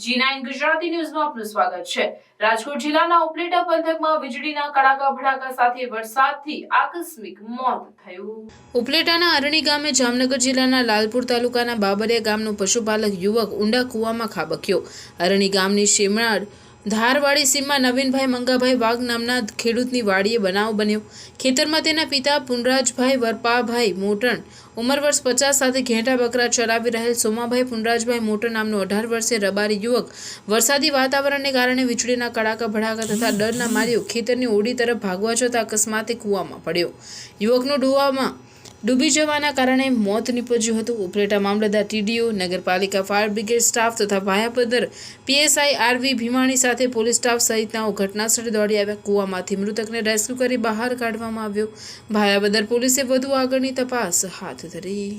G9 Gujarati ન્યૂઝમાં આપનું સ્વાગત છે। રાજકોટ જિલ્લાના ઉપલેટા પંથકમાં વીજળીના કડાકા ભડાકા સાથે વરસાદથી આકસ્મિક મોત થયું। ઉપલેટાના અરણી ગામે જામનગર જિલ્લાના લાલપુર તાલુકાના બાબરિયા ગામનો પશુપાલક યુવક ઊંડા કૂવામાં ખાબક્યો। અરણી ગામની શેમણાડ ધારવાડી સીમમાં નવીનભાઈ મંગાભાઈ વાઘ નામના ખેડૂતની વાડીએ બનાવ બન્યો। ખેતરમાં તેના પિતા પુનરાજભાઈ વરપાભાઈ મોટણ ઉંમર વર્ષ 50 સાથે ઘેટા બકરા ચરાવી રહેલ સોમાભાઈ પુનરાજભાઈ મોટણ નામનો 18 વર્ષીય રબારી યુવક વરસાદી વાતાવરણને કારણે વીજળીના કડાકા ભડાકા તથા ડરના માર્યો ખેતરની ઓડી તરફ ભાગવા જતા અકસ્માતે કૂવામાં પડ્યો। યુવકનું ડૂવામાં ડૂબી જવાના કારણે મોત નીપજ્યું હતું। ઉપલેટા મામલતદાર ટીડીઓ નગરપાલિકા ફાયર બ્રિગેડ સ્ટાફ તથા ભાયાપદર પીએસઆઈ આરવી ભીમાણી સાથે પોલીસ સ્ટાફ સહિતનાઓ ઘટનાસ્થળે દોડી આવ્યા। કૂવામાંથી મૃતકને રેસ્ક્યુ કરી બહાર કાઢવામાં આવ્યો। ભાયાપદર પોલીસે વધુ આગળની તપાસ હાથ ધરી।